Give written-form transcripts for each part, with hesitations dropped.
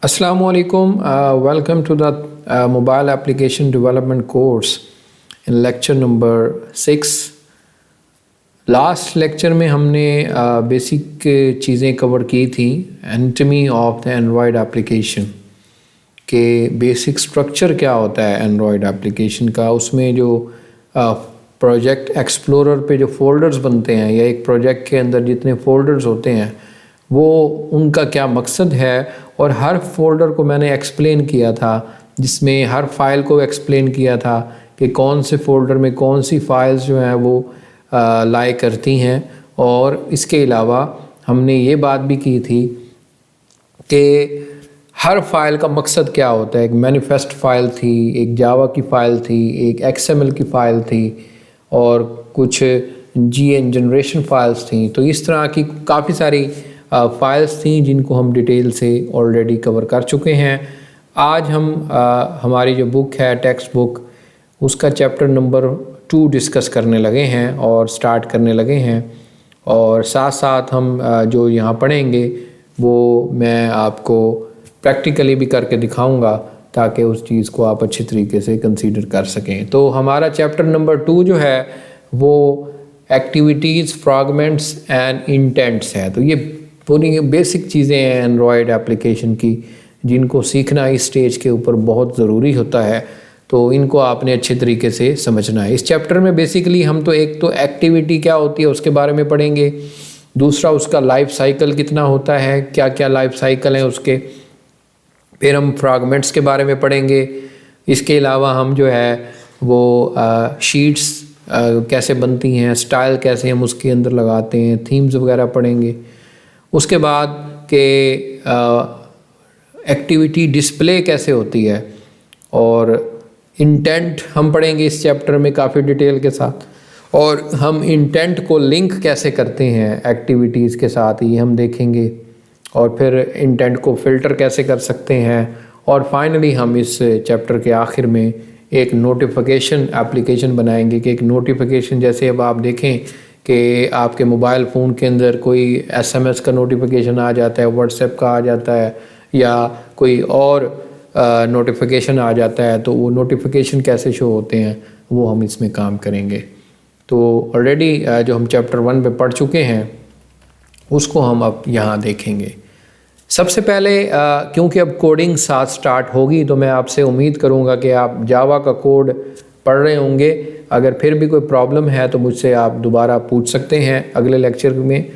Assalamu alaikum. Welcome to the mobile application development course in lecture number 6. Last lecture में हमने basic चीज़ें cover की थी anatomy of the Android application के basic structure क्या होता है एंड्रॉयड एप्लीकेशन का। उसमें जो प्रोजेक्ट एक्सप्लोरर पे जो फ़ोल्डर्स बनते हैं या एक प्रोजेक्ट के अंदर जितने फ़ोल्डर्स होते हैं वो उनका क्या मकसद है, और हर फोल्डर को मैंने एक्सप्लेन किया था, जिसमें हर फाइल को एक्सप्लेन किया था कि कौन से फ़ोल्डर में कौन सी फाइल्स जो हैं वो लाई करती हैं। और इसके अलावा हमने ये बात भी की थी कि हर फाइल का मकसद क्या होता है। एक मैनिफेस्ट फ़ाइल थी, एक जावा की फ़ाइल थी, एक XML की फ़ाइल थी और कुछ GN जनरेशन फ़ाइल्स थी। तो इस तरह की काफ़ी सारी फ़ाइल्स थी जिनको हम डिटेल से ऑलरेडी कवर कर चुके हैं। आज हम हमारी जो बुक है टेक्स्ट बुक, उसका चैप्टर नंबर 2 डिस्कस करने लगे हैं और स्टार्ट करने लगे हैं। और साथ साथ हम जो यहाँ पढ़ेंगे वो मैं आपको प्रैक्टिकली भी करके दिखाऊंगा ताकि उस चीज़ को आप अच्छी तरीके से कंसीडर कर सकें। तो हमारा चैप्टर नंबर 2 जो है वो एक्टिविटीज़, फ्रैगमेंट्स एंड इंटेंट्स है। तो ये पूरी बेसिक चीज़ें हैं एंड्रॉयड एप्लीकेशन की जिनको सीखना इस स्टेज के ऊपर बहुत ज़रूरी होता है। तो इनको आपने अच्छे तरीके से समझना है। इस चैप्टर में बेसिकली हम तो एक तो एक्टिविटी क्या होती है उसके बारे में पढ़ेंगे, दूसरा उसका लाइफ साइकिल कितना होता है, क्या क्या लाइफ साइकिल हैं उसके, फिर हम फ्रैगमेंट्स के बारे में पढ़ेंगे। इसके अलावा हम जो है वो शीट्स कैसे बनती हैं, स्टाइल कैसे हम उसके अंदर लगाते हैं, थीम्स वगैरह पढ़ेंगे। उसके बाद के एक्टिविटी डिस्प्ले कैसे होती है, और इंटेंट हम पढ़ेंगे इस चैप्टर में काफ़ी डिटेल के साथ। और हम इंटेंट को लिंक कैसे करते हैं एक्टिविटीज़ के साथ, ये हम देखेंगे। और फिर इंटेंट को फ़िल्टर कैसे कर सकते हैं। और फाइनली हम इस चैप्टर के आखिर में एक नोटिफिकेशन एप्लीकेशन बनाएंगे कि एक नोटिफिकेशन जैसे अब आप देखें कि आपके मोबाइल फ़ोन के अंदर कोई SMS का नोटिफिकेशन आ जाता है, व्हाट्सएप का आ जाता है, या कोई और नोटिफिकेशन आ जाता है, तो वो नोटिफिकेशन कैसे शो होते हैं वो हम इसमें काम करेंगे। तो ऑलरेडी जो हम चैप्टर 1 पे पढ़ चुके हैं उसको हम अब यहाँ देखेंगे। सबसे पहले क्योंकि अब कोडिंग साथ स्टार्ट होगी तो मैं आपसे उम्मीद करूँगा कि आप जावा का कोड पढ़ रहे होंगे। अगर फिर भी कोई प्रॉब्लम है तो मुझसे आप दोबारा पूछ सकते हैं अगले लेक्चर में।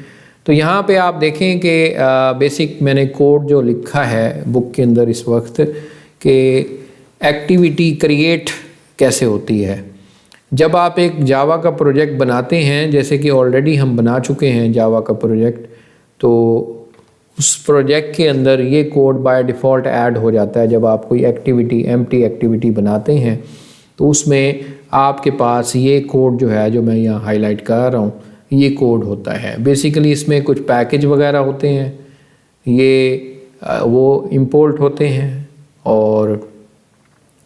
तो यहाँ पे आप देखें कि बेसिक मैंने कोड जो लिखा है बुक के अंदर इस वक्त कि एक्टिविटी क्रिएट कैसे होती है। जब आप एक जावा का प्रोजेक्ट बनाते हैं, जैसे कि ऑलरेडी हम बना चुके हैं जावा का प्रोजेक्ट, तो उस प्रोजेक्ट के अंदर ये कोड बाय डिफ़ॉल्ट ऐड हो जाता है। जब आप कोई एक्टिविटी एम्प्टी एक्टिविटी बनाते हैं तो उसमें आपके पास ये कोड जो है, जो मैं यहाँ हाईलाइट कर रहा हूँ, ये कोड होता है। बेसिकली इसमें कुछ पैकेज वगैरह होते हैं, ये वो इंपोर्ट होते हैं। और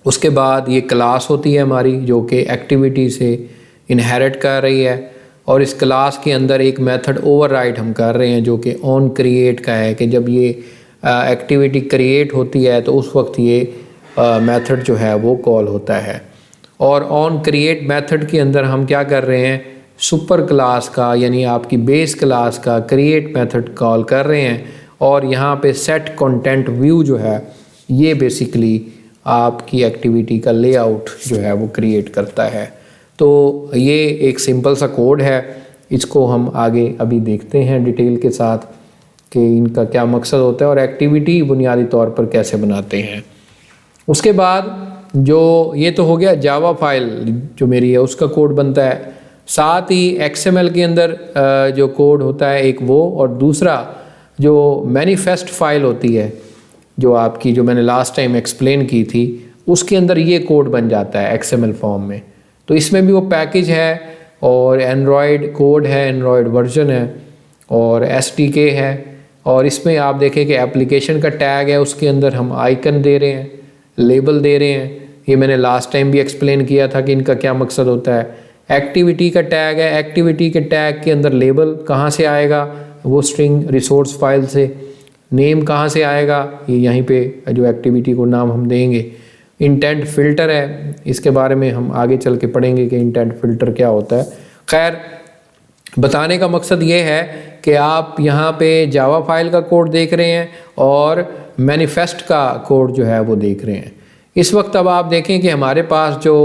उसके बाद ये क्लास होती है हमारी जो कि एक्टिविटी से इनहेरिट कर रही है। और इस क्लास के अंदर एक मेथड ओवरराइड हम कर रहे हैं जो कि ऑन क्रिएट का है, कि जब ये एक्टिविटी क्रिएट होती है तो उस वक्त ये मेथड जो है वो कॉल होता है। और ऑन क्रिएट मेथड के अंदर हम क्या कर रहे हैं, सुपर क्लास का यानी आपकी बेस क्लास का क्रिएट मेथड कॉल कर रहे हैं। और यहाँ पे सेट कंटेंट व्यू जो है ये बेसिकली आपकी एक्टिविटी का लेआउट जो है वो क्रिएट करता है। तो ये एक सिंपल सा कोड है, इसको हम आगे अभी देखते हैं डिटेल के साथ कि इनका क्या मकसद होता है और एक्टिविटी बुनियादी तौर पर कैसे बनाते हैं। उसके बाद जो ये तो हो गया जावा फाइल जो मेरी है उसका कोड बनता है, साथ ही XML के अंदर जो कोड होता है एक वो, और दूसरा जो मैनिफेस्ट फाइल होती है जो आपकी, जो मैंने लास्ट टाइम एक्सप्लेन की थी, उसके अंदर ये कोड बन जाता है XML फॉर्म में। तो इसमें भी वो पैकेज है और एंड्रॉयड कोड है, एंड्रॉयड वर्जन है और SDK है। और इसमें आप देखें कि एप्लीकेशन का टैग है, उसके अंदर हम आइकन दे रहे हैं, लेबल दे रहे हैं। ये मैंने लास्ट टाइम भी एक्सप्लेन किया था कि इनका क्या मकसद होता है। एक्टिविटी का टैग है, एक्टिविटी के टैग के अंदर लेबल कहाँ से आएगा, वो स्ट्रिंग रिसोर्स फाइल से। नेम कहाँ से आएगा, ये यहीं पे जो एक्टिविटी को नाम हम देंगे। इंटेंट फ़िल्टर है, इसके बारे में हम आगे चल के पढ़ेंगे कि इंटेंट फ़िल्टर क्या होता है। खैर, बताने का मकसद ये है कि आप यहाँ पे जावा फाइल का कोड देख रहे हैं और मैनिफेस्ट का कोड जो है वो देख रहे हैं। इस वक्त अब आप देखें कि हमारे पास जो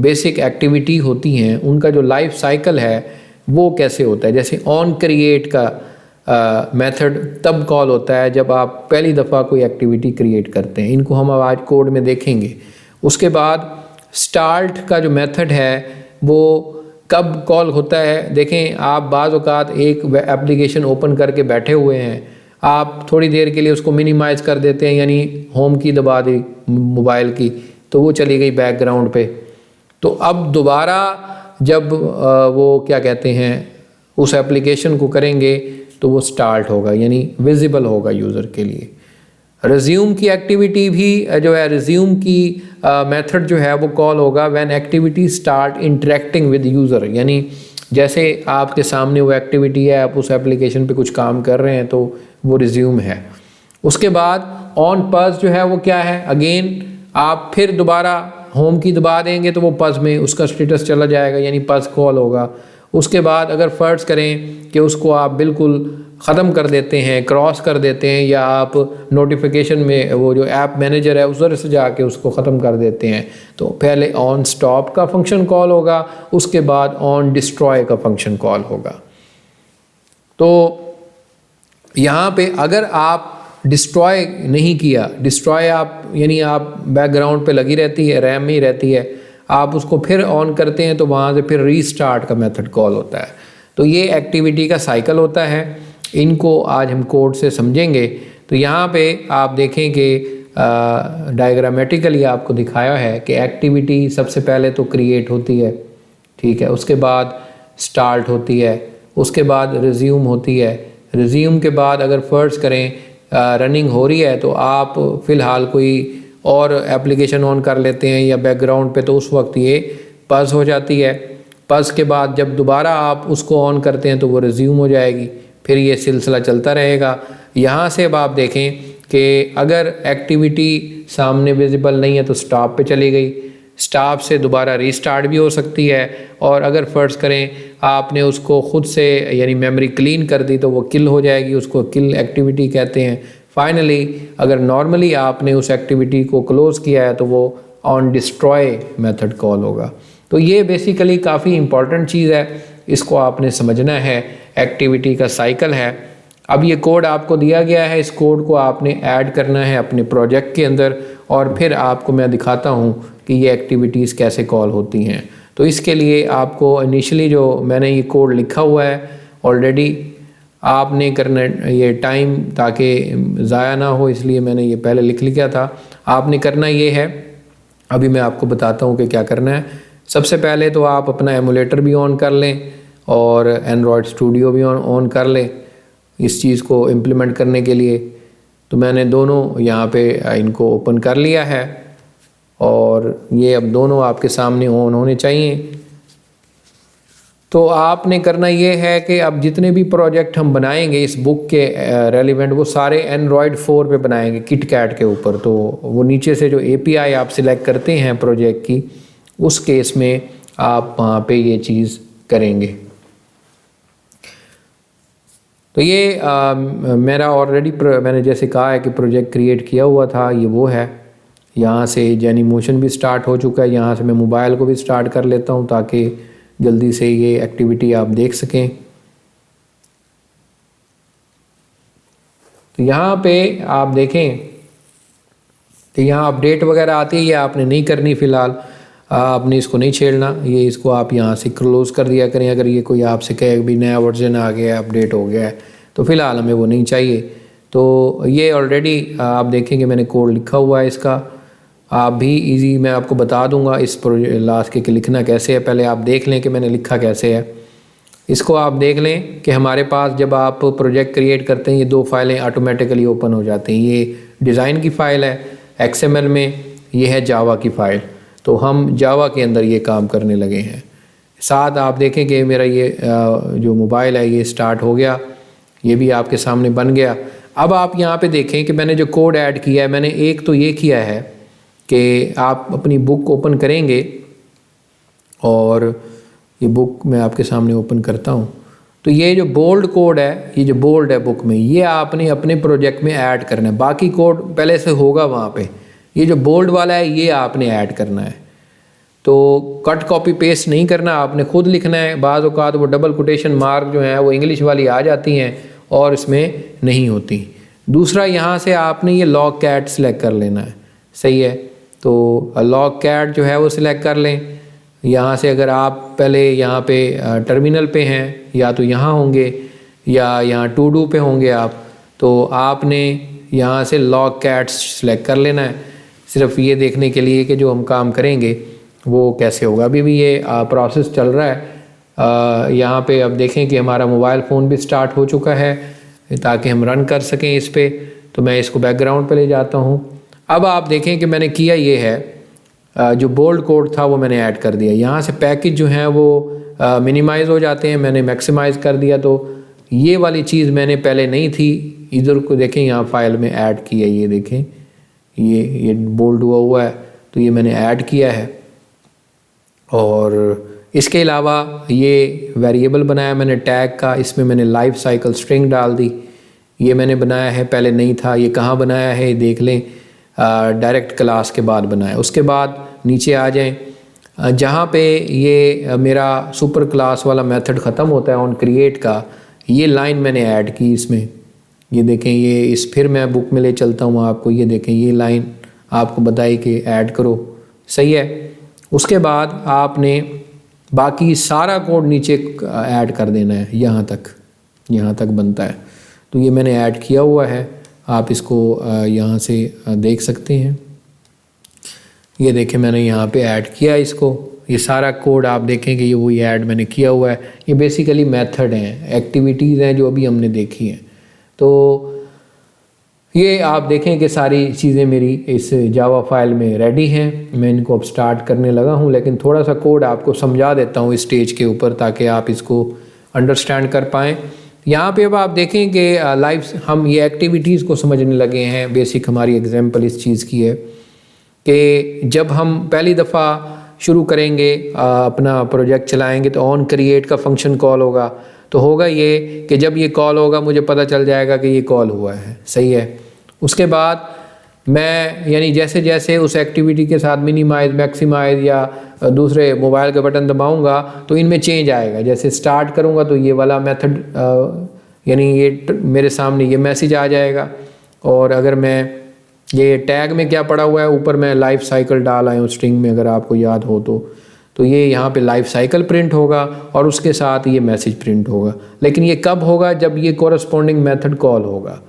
बेसिक एक्टिविटी होती हैं उनका जो लाइफ साइकिल है वो कैसे होता है। जैसे ऑन क्रिएट का मेथड तब कॉल होता है जब आप पहली दफ़ा कोई एक्टिविटी क्रिएट करते हैं। इनको हम अब आज कोड में देखेंगे। उसके बाद स्टार्ट का जो मेथड है वो कब कॉल होता है। देखें, आप बाज़ औक़ात एक एप्लीकेशन ओपन करके बैठे हुए हैं, आप थोड़ी देर के लिए उसको मिनिमाइज़ कर देते हैं, यानी होम की दबा दी मोबाइल की तो वो चली गई बैकग्राउंड पे। तो अब दोबारा जब वो क्या कहते हैं उस एप्लीकेशन को करेंगे तो वो स्टार्ट होगा, यानी विजिबल होगा यूज़र के लिए। रिज्यूम की एक्टिविटी भी जो है, रिज्यूम की मेथड जो है वो कॉल होगा when activity start interacting with user, यानी जैसे आपके सामने वो एक्टिविटी है, आप उस एप्लीकेशन पे कुछ काम कर रहे हैं तो वो रिज्यूम है। उसके बाद ऑन पज जो है वो क्या है, अगेन आप फिर दोबारा होम की दबा देंगे तो वो पज में उसका स्टेटस चला जाएगा, यानी पज कॉल होगा। उसके बाद अगर फ़र्ज़ करें कि उसको आप बिल्कुल ख़त्म कर देते हैं, क्रॉस कर देते हैं, या आप नोटिफिकेशन में वो जो ऐप मैनेजर है उधर से जाके उसको ख़त्म कर देते हैं, तो पहले ऑन स्टॉप का फंक्शन कॉल होगा, उसके बाद ऑन डिस्ट्रॉय का फंक्शन कॉल होगा। तो यहाँ पे अगर आप डिस्ट्रॉय नहीं किया, डिस्ट्रॉय आप यानी आप बैकग्राउंड पे लगी रहती है, रैम में ही रहती है, आप उसको फिर ऑन करते हैं तो वहाँ से फिर रीस्टार्ट का मेथड कॉल होता है। तो ये एक्टिविटी का साइकिल होता है। इनको आज हम कोड से समझेंगे। तो यहाँ पे आप देखें कि डायग्रामेटिकली आपको दिखाया है कि एक्टिविटी सबसे पहले तो क्रिएट होती है, ठीक है, उसके बाद स्टार्ट होती है, उसके बाद रिज्यूम होती है। रिज्यूम के बाद अगर फ़र्ज़ करें रनिंग हो रही है तो आप फ़िलहाल कोई और एप्लीकेशन ऑन कर लेते हैं या बैकग्राउंड पे, तो उस वक्त ये पज़ हो जाती है। पज़ के बाद जब दोबारा आप उसको ऑन करते हैं तो वो रिज्यूम हो जाएगी, फिर ये सिलसिला चलता रहेगा। यहाँ से अब आप देखें कि अगर एक्टिविटी सामने विजिबल नहीं है तो स्टॉप पे चली गई, स्टॉप से दोबारा रीस्टार्ट भी हो सकती है, और अगर फ़र्ज़ करें आपने उसको ख़ुद से यानी मेमोरी क्लीन कर दी तो वो किल हो जाएगी, उसको किल एक्टिविटी कहते हैं। फाइनली अगर नॉर्मली आपने उस एक्टिविटी को क्लोज़ किया है तो वो ऑन डिस्ट्रॉय मेथड कॉल होगा। तो ये बेसिकली काफ़ी इम्पॉर्टेंट चीज़ है, इसको आपने समझना है। एक्टिविटी का साइकिल है। अब ये कोड आपको दिया गया है, इस कोड को आपने ऐड करना है अपने प्रोजेक्ट के अंदर, और फिर आपको मैं दिखाता हूँ कि ये एक्टिविटीज़ कैसे कॉल होती हैं। तो इसके लिए आपको इनिशियली जो मैंने ये कोड लिखा हुआ है ऑलरेडी, आपने करना ये टाइम ताकि ज़ाया ना हो, इसलिए मैंने ये पहले लिख लिया था। आपने करना ये है, अभी मैं आपको बताता हूँ कि क्या करना है। सबसे पहले तो आप अपना एमुलेटर भी ऑन कर लें और एंड्रॉयड स्टूडियो भी ऑन कर लें इस चीज़ को इम्प्लीमेंट करने के लिए। तो मैंने दोनों यहाँ पे इनको ओपन कर लिया है और ये अब दोनों आपके सामने ऑन होने चाहिए। तो आपने करना ये है कि अब जितने भी प्रोजेक्ट हम बनाएंगे इस बुक के रेलिवेंट, वो सारे एंड्रॉयड 4 पे बनाएंगे, किटकैट के ऊपर। तो वो नीचे से जो API आप सिलेक्ट करते हैं प्रोजेक्ट की, उस केस में आप वहाँ पे ये चीज़ करेंगे। तो ये मेरा ऑलरेडी मैंने जैसे कहा है कि प्रोजेक्ट क्रिएट किया हुआ था, ये वो है। यहाँ से जेनीमोशन भी स्टार्ट हो चुका है। यहाँ से मैं मोबाइल को भी स्टार्ट कर लेता हूँ ताकि जल्दी से ये एक्टिविटी आप देख सकें। तो यहाँ पे आप देखें तो यहाँ अपडेट वगैरह आती है, ये आपने नहीं करनी फ़िलहाल, आपने इसको नहीं छेड़ना। ये इसको आप यहाँ से क्लोज़ कर दिया करें। अगर ये कोई आपसे कहे भी नया वर्जन आ गया है, अपडेट हो गया है, तो फ़िलहाल हमें वो नहीं चाहिए। तो ये ऑलरेडी आप देखेंगे मैंने कोड लिखा हुआ है इसका। आप भी इजी मैं आपको बता दूंगा इस लास्ट के लिखना कैसे है। पहले आप देख लें कि मैंने लिखा कैसे है। इसको आप देख लें कि हमारे पास जब आप प्रोजेक्ट क्रिएट करते हैं ये दो फाइलें ऑटोमेटिकली ओपन हो जाती हैं। ये डिज़ाइन की फ़ाइल है XML में, ये है जावा की फ़ाइल। तो हम जावा के अंदर ये काम करने लगे हैं। साथ आप देखें कि मेरा ये जो मोबाइल है ये स्टार्ट हो गया, ये भी आपके सामने बन गया। अब आप यहाँ पे देखें कि मैंने जो कोड ऐड किया है, मैंने एक तो ये किया है कि आप अपनी बुक ओपन करेंगे और ये बुक मैं आपके सामने ओपन करता हूँ। तो ये जो बोल्ड कोड है, ये जो बोल्ड है बुक में, ये आपने अपने प्रोजेक्ट में ऐड करना है। बाकी कोड पहले से होगा वहाँ पे, ये जो बोल्ड वाला है ये आपने ऐड करना है। तो कट कॉपी पेस्ट नहीं करना, आपने खुद लिखना है। बाज़ औक़ात वो डबल कोटेशन मार्क जो है वो इंग्लिश वाली आ जाती हैं और इसमें नहीं होती। दूसरा, यहाँ से आपने ये लॉग कैट सेलेक्ट कर लेना है, सही है। तो लॉग कैट जो है वो सिलेक्ट कर लें। यहाँ से अगर आप पहले यहाँ पे टर्मिनल पे हैं, या तो यहाँ होंगे या यहाँ टू डू पे होंगे आप, तो आपने यहाँ से लॉग कैट सेलेक्ट कर लेना है, सिर्फ ये देखने के लिए कि जो हम काम करेंगे वो कैसे होगा। अभी भी ये प्रोसेस चल रहा है। यहाँ पे अब देखें कि हमारा मोबाइल फ़ोन भी स्टार्ट हो चुका है ताकि हम रन कर सकें इस पे। तो मैं इसको बैकग्राउंड पे ले जाता हूँ। अब आप देखें कि मैंने किया ये है, जो बोल्ड कोड था वो मैंने ऐड कर दिया। यहाँ से पैकेज जो हैं वो मिनिमाइज़ हो जाते हैं, मैंने मैक्सिमाइज़ कर दिया। तो ये वाली चीज़ मैंने पहले नहीं थी, इधर को देखें, यहाँ फाइल में ऐड किया। ये देखें, ये बोल्ड हुआ है, तो ये मैंने ऐड किया है। और इसके अलावा ये वेरिएबल बनाया मैंने टैग का, इसमें मैंने लाइफ साइकिल स्ट्रिंग डाल दी। ये मैंने बनाया है, पहले नहीं था। ये कहाँ बनाया है देख लें, डायरेक्ट क्लास के बाद बनाया। उसके बाद नीचे आ जाएं, जहाँ पे ये मेरा सुपर क्लास वाला मेथड ख़त्म होता है ऑन क्रिएट का, ये लाइन मैंने ऐड की इसमें। ये देखें, ये फिर मैं बुक में ले चलता हूँ आपको। ये देखें, ये लाइन आपको बताई कि ऐड करो, सही है। उसके बाद आपने बाकी सारा कोड नीचे ऐड कर देना है, यहाँ तक बनता है। तो ये मैंने ऐड किया हुआ है, आप इसको यहाँ से देख सकते हैं। ये देखें, मैंने यहाँ पे ऐड किया इसको। ये सारा कोड आप देखें कि ये वही ऐड मैंने किया हुआ है। ये बेसिकली मेथड हैं, एक्टिविटीज़ हैं जो अभी हमने देखी हैं। तो ये आप देखें कि सारी चीज़ें मेरी इस जावा फाइल में रेडी हैं। मैं इनको अब स्टार्ट करने लगा हूँ, लेकिन थोड़ा सा कोड आपको समझा देता हूँ इस स्टेज के ऊपर ताकि आप इसको अंडरस्टैंड कर पाएँ। यहाँ पे अब आप देखें कि हम ये एक्टिविटीज़ को समझने लगे हैं। बेसिक हमारी एग्जांपल इस चीज़ की है कि जब हम पहली दफ़ा शुरू करेंगे, अपना प्रोजेक्ट चलाएँगे, तो ऑन क्रिएट का फंक्शन कॉल होगा। तो होगा ये कि जब ये कॉल होगा मुझे पता चल जाएगा कि ये कॉल हुआ है, सही है। उसके बाद मैं यानी जैसे जैसे उस एक्टिविटी के साथ मिनिमाइज़, मैक्सिमाइज़ या दूसरे मोबाइल के बटन दबाऊंगा तो इनमें चेंज आएगा। जैसे स्टार्ट करूंगा तो ये वाला मेथड यानी ये मेरे सामने ये मैसेज आ जाएगा। और अगर मैं ये टैग में क्या पड़ा हुआ है ऊपर, मैं लाइफ साइकिल डाल आया हूँ स्ट्रिंग में, अगर आपको याद हो तो ये यहाँ पे लाइफ साइकिल प्रिंट होगा और उसके साथ ये मैसेज प्रिंट होगा। लेकिन ये कब होगा? जब ये कोरस्पॉन्डिंग मेथड कॉल होगा,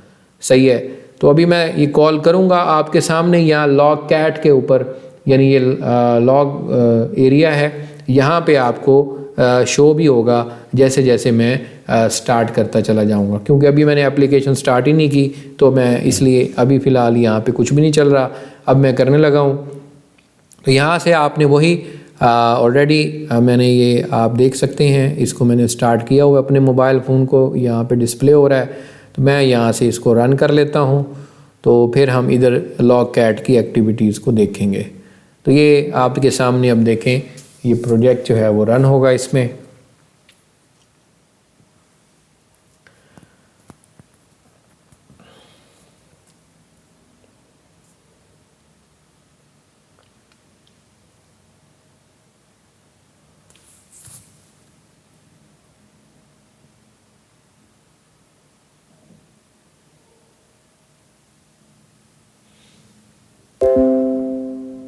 सही है। तो अभी मैं ये कॉल करूँगा आपके सामने यहाँ लॉग कैट के ऊपर, यानी ये लॉग एरिया है, यहाँ पे आपको शो भी होगा जैसे जैसे मैं स्टार्ट करता चला जाऊँगा। क्योंकि अभी मैंने एप्लीकेशन स्टार्ट ही नहीं की, तो मैं इसलिए अभी फ़िलहाल यहाँ पे कुछ भी नहीं चल रहा। अब मैं करने लगा हूँ। तो यहाँ से आपने वही ऑलरेडी मैंने ये आप देख सकते हैं, इसको मैंने स्टार्ट किया हुआ अपने मोबाइल फ़ोन को, यहाँ पे डिस्प्ले हो रहा है। तो मैं यहाँ से इसको रन कर लेता हूँ, तो फिर हम इधर लॉग कैट की एक्टिविटीज़ को देखेंगे। तो ये आपके सामने अब देखें, ये प्रोजेक्ट जो है वो रन होगा इसमें।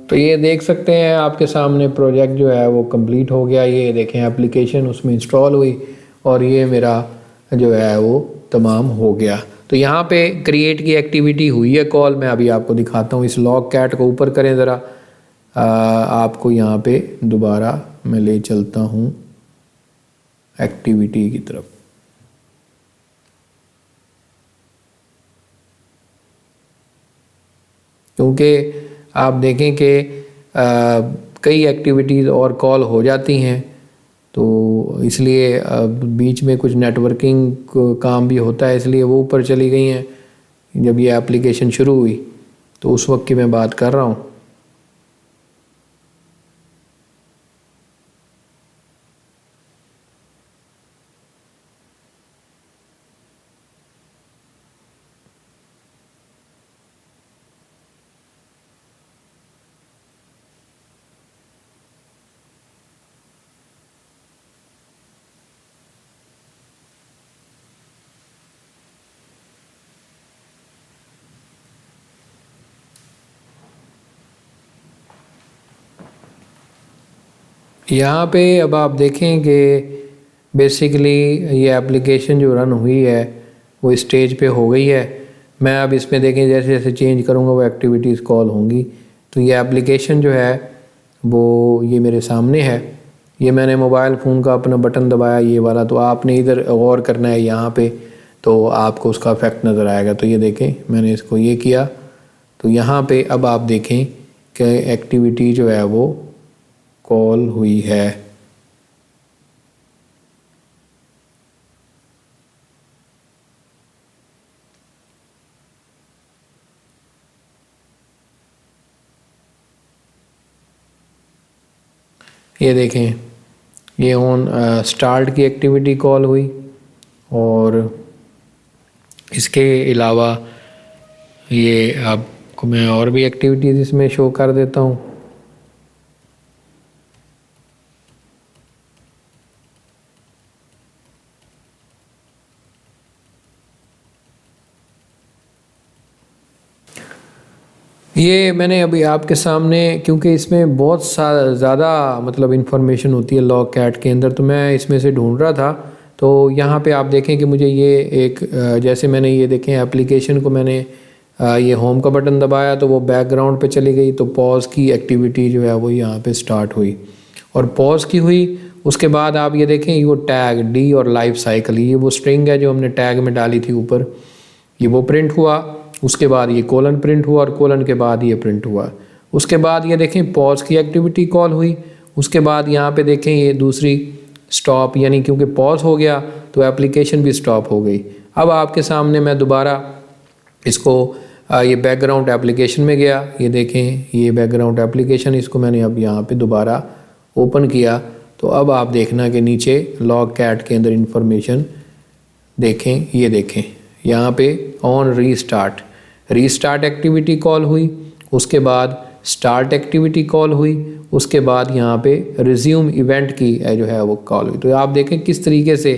तो ये देख सकते हैं आपके सामने प्रोजेक्ट जो है वो कंप्लीट हो गया। ये देखें एप्लीकेशन उसमें इंस्टॉल हुई और ये मेरा जो है वो तमाम हो गया। तो यहाँ पे क्रिएट की एक्टिविटी हुई है कॉल, मैं अभी आपको दिखाता हूँ। इस लॉग कैट को ऊपर करें ज़रा, आपको यहाँ पे दोबारा मैं ले चलता हूँ एक्टिविटी की तरफ। क्योंकि आप देखें कि कई एक्टिविटीज़ और कॉल हो जाती हैं, तो इसलिए बीच में कुछ नेटवर्किंग काम भी होता है, इसलिए वो ऊपर चली गई हैं। जब ये एप्लीकेशन शुरू हुई तो उस वक्त की मैं बात कर रहा हूँ। यहाँ पे अब आप देखें कि बेसिकली ये एप्लीकेशन जो रन हुई है वो स्टेज पे हो गई है। मैं अब इसमें देखें जैसे जैसे चेंज करूँगा वो एक्टिविटीज़ कॉल होंगी। तो ये एप्लीकेशन जो है वो ये मेरे सामने है। ये मैंने मोबाइल फ़ोन का अपना बटन दबाया ये वाला, तो आपने इधर गौर करना है यहाँ पे, तो आपको उसका इफेक्ट नज़र आएगा। तो ये देखें मैंने इसको ये किया तो यहाँ पे अब आप देखें कि एक्टिविटी जो है वो कॉल हुई है। ये देखें ये ऑन स्टार्ट की एक्टिविटी कॉल हुई, और इसके अलावा ये आपको मैं और भी एक्टिविटीज़ इसमें शो कर देता हूँ। ये मैंने अभी आपके सामने, क्योंकि इसमें बहुत ज़्यादा मतलब इंफॉर्मेशन होती है लॉग कैट के अंदर, तो मैं इसमें से ढूंढ रहा था। तो यहाँ पे आप देखें कि मुझे ये एक जैसे मैंने ये देखें एप्लीकेशन को मैंने ये होम का बटन दबाया तो वो बैकग्राउंड पे चली गई, तो पॉज की एक्टिविटी जो है वो यहाँ पे स्टार्ट हुई और पॉज की हुई। उसके बाद आप ये देखें ये वो टैग डी और लाइफ साइकिल, ये वो स्ट्रिंग है जो हमने टैग में डाली थी ऊपर, ये वो प्रिंट हुआ। उसके बाद ये कोलन प्रिंट हुआ और कोलन के बाद ये प्रिंट हुआ। उसके बाद ये देखें पॉज की एक्टिविटी कॉल हुई। उसके बाद यहाँ पे देखें ये दूसरी स्टॉप, यानी क्योंकि पॉज हो गया तो एप्लीकेशन भी स्टॉप हो गई। अब आपके सामने मैं दोबारा इसको ये बैकग्राउंड एप्लीकेशन में गया, ये देखें ये बैकग्राउंड एप्लीकेशन, इसको मैंने अब यहाँ पे दोबारा ओपन किया। तो अब आप देखना कि नीचे लॉग कैट के अंदर इंफॉर्मेशन देखें, ये देखें यहाँ पे ऑन रीस्टार्ट एक्टिविटी कॉल हुई। उसके बाद स्टार्ट एक्टिविटी कॉल हुई। उसके बाद यहाँ पे रिज्यूम इवेंट की जो है वो कॉल हुई। तो आप देखें किस तरीके से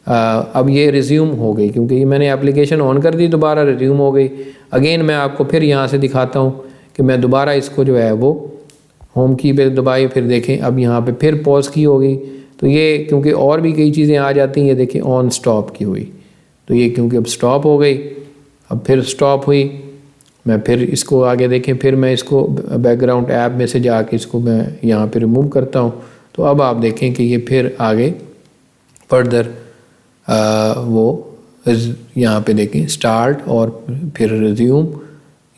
अब ये रिज्यूम हो गई, क्योंकि ये मैंने एप्लीकेशन ऑन कर दी, दोबारा रिज्यूम हो गई। अगेन मैं आपको फिर यहाँ से दिखाता हूँ कि मैं दोबारा इसको जो है वो होम की पे दबाई, फिर देखें अब यहाँ पे फिर पॉज की हो गई। तो ये क्योंकि और भी कई चीज़ें आ जाती हैं, ये देखें ऑन स्टॉप की हुई, तो ये क्योंकि अब स्टॉप हो गई, अब फिर स्टॉप हुई। मैं फिर इसको आगे देखें, फिर मैं इसको बैकग्राउंड ऐप में से जाके इसको मैं यहाँ पे रिमूव करता हूँ। तो अब आप देखें कि ये फिर आगे फर्दर वो यहाँ पे देखें स्टार्ट और फिर रिज्यूम,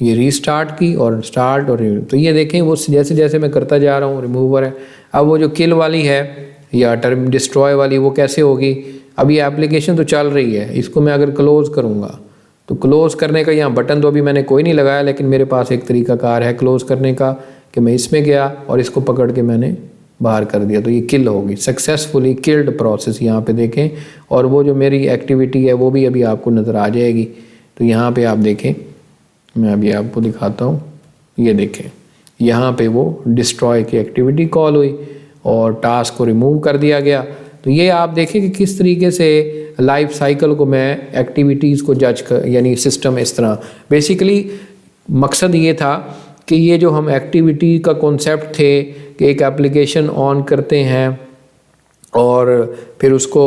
ये रीस्टार्ट की और स्टार्ट और तो ये देखें वो जैसे जैसे मैं करता जा रहा हूँ रिमूवर है। अब वो जो किल वाली है या टर्म डिस्ट्रॉय वाली वो कैसे होगी, अब ये एप्लीकेशन तो चल रही है, इसको मैं अगर क्लोज़ करूँगा तो क्लोज़ करने का यहाँ बटन तो अभी मैंने कोई नहीं लगाया, लेकिन मेरे पास एक तरीकाकार है क्लोज़ करने का कि मैं इसमें गया और इसको पकड़ के मैंने बाहर कर दिया, तो ये किल होगी, सक्सेसफुली किल्ड प्रोसेस यहाँ पे देखें। और वो जो मेरी एक्टिविटी है वो भी अभी आपको नज़र आ जाएगी। तो यहाँ पे आप देखें, मैं अभी आपको दिखाता हूँ, ये देखें यहाँ पे वो डिस्ट्रॉय की एक्टिविटी कॉल हुई और टास्क को रिमूव कर दिया गया। तो ये आप देखें कि किस तरीके से लाइफ साइकिल को मैं एक्टिविटीज़ को जज कर, यानी सिस्टम इस तरह बेसिकली मकसद ये था कि ये जो हम एक्टिविटी का कॉन्सेप्ट थे कि एक एप्लीकेशन ऑन करते हैं और फिर उसको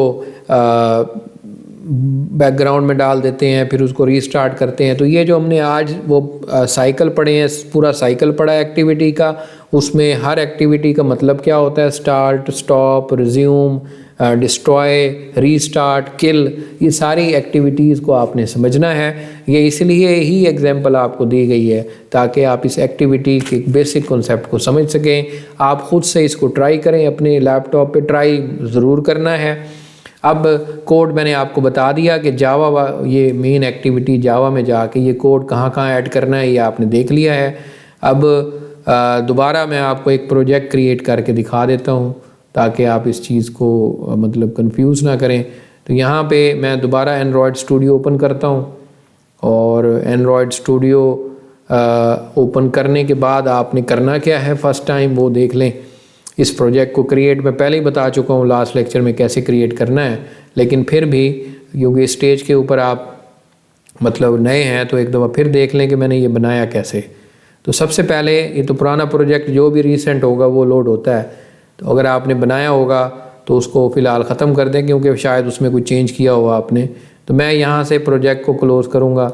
बैकग्राउंड में डाल देते हैं, फिर उसको रीस्टार्ट करते हैं। तो ये जो हमने आज वो साइकिल पढ़े हैं, पूरा साइकिल पढ़ा है एक्टिविटी का, उसमें हर एक्टिविटी का मतलब क्या होता है, start, stop, resume, destroy, restart, kill, ये सारी एक्टिविटीज़ को आपने समझना है। ये इसलिए ही एग्जांपल आपको दी गई है ताकि आप इस एक्टिविटी के बेसिक कॉन्सेप्ट को समझ सकें। आप ख़ुद से इसको ट्राई करें, अपने लैपटॉप पे ट्राई ज़रूर करना है। अब कोड मैंने आपको बता दिया कि जावा ये मेन एक्टिविटी जावा में जाके ये कोड कहाँ कहाँ ऐड करना है ये आपने देख लिया है। अब दोबारा मैं आपको एक प्रोजेक्ट क्रिएट करके दिखा देता हूँ ताकि आप इस चीज़ को मतलब कंफ्यूज ना करें। तो यहाँ पे मैं दोबारा एंड्रॉयड स्टूडियो ओपन करता हूँ और एंड्रॉयड स्टूडियो ओपन करने के बाद आपने करना क्या है फर्स्ट टाइम वो देख लें। इस प्रोजेक्ट को क्रिएट मैं पहले ही बता चुका हूँ लास्ट लेक्चर में कैसे क्रिएट करना है, लेकिन फिर भी क्योंकि स्टेज के ऊपर आप मतलब नए हैं तो एक दफ़ा फिर देख लें कि मैंने ये बनाया कैसे। तो सबसे पहले ये तो पुराना प्रोजेक्ट जो भी रीसेंट होगा वो लोड होता है, तो अगर आपने बनाया होगा तो उसको फ़िलहाल ख़त्म कर दें क्योंकि शायद उसमें कुछ चेंज किया हुआ आपने। तो मैं यहाँ से प्रोजेक्ट को क्लोज़ करूँगा,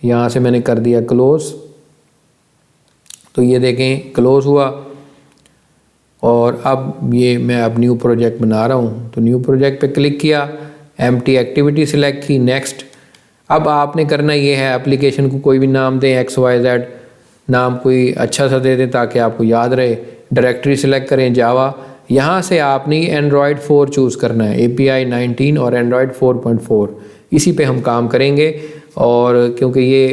यहाँ से मैंने कर दिया क्लोज़। तो ये देखें क्लोज़ हुआ और अब ये मैं अब न्यू प्रोजेक्ट बना रहा हूँ। तो न्यू प्रोजेक्ट पे क्लिक किया, एम्प्टी एक्टिविटी सिलेक्ट की, नेक्स्ट। अब आपने करना ये है एप्लीकेशन को कोई भी नाम दें, XYZ नाम कोई अच्छा सा दे दें ताकि आपको याद रहे। डायरेक्टरी सिलेक्ट करें जावा, यहाँ से आपने एंड्रॉयड 4 चूज़ करना है, API 19 और एंड्रॉयड 4.4 इसी पे हम काम करेंगे। और क्योंकि ये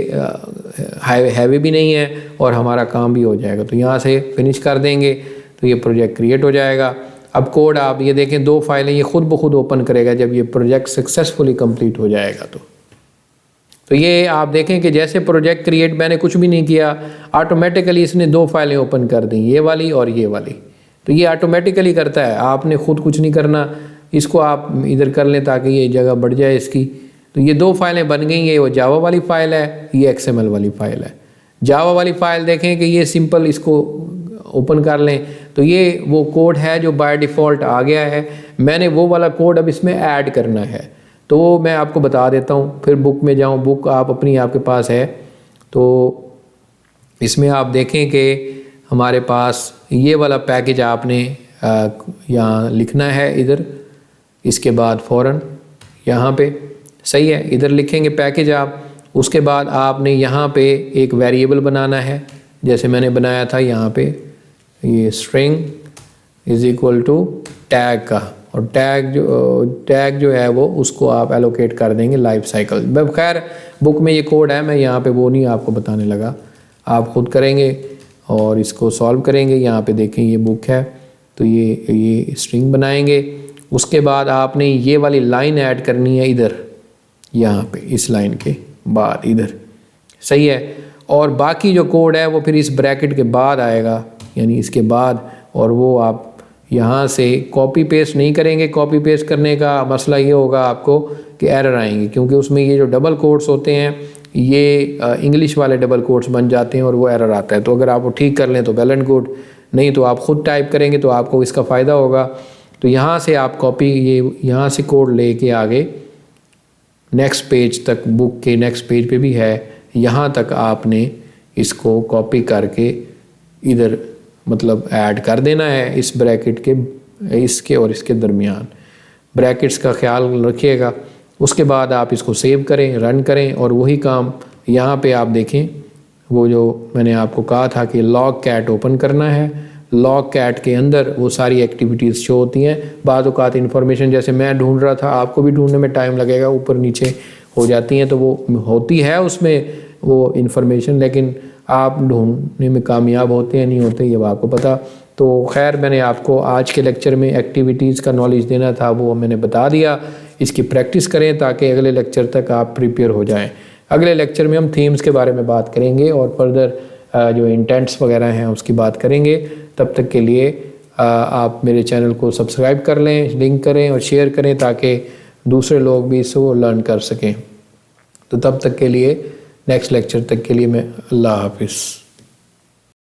हैवी भी नहीं है और हमारा काम भी हो जाएगा, तो यहाँ से फिनिश कर देंगे तो ये प्रोजेक्ट क्रिएट हो जाएगा। अब कोड आप ये देखें 2 फाइलें ये खुद ब खुद ओपन करेगा जब ये प्रोजेक्ट सक्सेसफुली कंप्लीट हो जाएगा। तो ये आप देखें कि जैसे प्रोजेक्ट क्रिएट मैंने कुछ भी नहीं किया, ऑटोमेटिकली इसने 2 फाइलें ओपन कर दी, ये वाली और ये वाली। तो ये ऑटोमेटिकली करता है, आपने खुद कुछ नहीं करना। इसको आप इधर कर लें ताकि ये जगह बढ़ जाए इसकी। तो ये 2 फाइलें बन गई, ये वो जावा वाली फ़ाइल है, ये XML वाली फ़ाइल है। जावा वाली फ़ाइल देखें कि ये सिंपल, इसको ओपन कर लें तो ये वो कोड है जो बाय डिफ़ॉल्ट आ गया है। मैंने वो वाला कोड अब इसमें ऐड करना है, तो वो मैं आपको बता देता हूँ। फिर बुक में जाऊँ, बुक आप अपनी आपके पास है तो इसमें आप देखें कि हमारे पास ये वाला पैकेज आपने यहाँ लिखना है इधर, इसके बाद फ़ौरन यहाँ पे सही है इधर लिखेंगे पैकेज आप। उसके बाद आपने यहाँ पे एक वेरिएबल बनाना है, जैसे मैंने बनाया था यहाँ पे ये string is equal to tag का, और टैग जो है वो उसको आप एलोकेट कर देंगे लाइफ साइकिल। खैर बुक में ये कोड है, मैं यहाँ पे वो नहीं आपको बताने लगा, आप खुद करेंगे और इसको सॉल्व करेंगे। यहाँ पे देखें ये बुक है तो ये स्ट्रिंग बनाएंगे। उसके बाद आपने ये वाली लाइन ऐड करनी है इधर, यहाँ पे इस लाइन के बाद इधर, सही है। और बाकी जो कोड है वो फिर इस ब्रैकेट के बाद आएगा, यानी इसके बाद, और वो आप यहाँ से कॉपी पेस्ट नहीं करेंगे। कॉपी पेस्ट करने का मसला ये होगा आपको कि एरर आएंगे, क्योंकि उसमें ये जो डबल कोट्स होते हैं ये इंग्लिश वाले डबल कोट्स बन जाते हैं और वो एरर आता है। तो अगर आप वो ठीक कर लें तो वेल एंड गुड, नहीं तो आप ख़ुद टाइप करेंगे तो आपको इसका फ़ायदा होगा। तो यहाँ से आप कॉपी, ये यहाँ से कोड ले के आगे नेक्स्ट पेज तक, बुक के नेक्स्ट पेज पे भी है, यहाँ तक आपने इसको कॉपी करके इधर मतलब ऐड कर देना है इस ब्रैकेट के, इसके और इसके दरमियान। ब्रैकेट्स का ख्याल रखिएगा। उसके बाद आप इसको सेव करें, रन करें, और वही काम यहाँ पे आप देखें, वो जो मैंने आपको कहा था कि लॉग कैट ओपन करना है। लॉग कैट के अंदर वो सारी एक्टिविटीज़ शो होती हैं। बाद औक़ात इन्फॉर्मेशन जैसे मैं ढूंढ रहा था, आपको भी ढूंढने में टाइम लगेगा, ऊपर नीचे हो जाती हैं, तो वो होती है उसमें वो इन्फॉर्मेशन, लेकिन आप ढूंढने में कामयाब होते हैं नहीं होते ये आपको पता। तो खैर मैंने आपको आज के लेक्चर में एक्टिविटीज़ का नॉलेज देना था, वो मैंने बता दिया। इसकी प्रैक्टिस करें ताकि अगले लेक्चर तक आप प्रिपेयर हो जाएं। अगले लेक्चर में हम थीम्स के बारे में बात करेंगे और फर्दर जो इंटेंट्स वगैरह हैं उसकी बात करेंगे। तब तक के लिए आप मेरे चैनल को सब्सक्राइब कर लें, लिंक करें और शेयर करें ताकि दूसरे लोग भी इसको लर्न कर सकें। तो तब तक के लिए, नेक्स्ट लेक्चर तक के लिए मैं अल्लाह हाफिज़।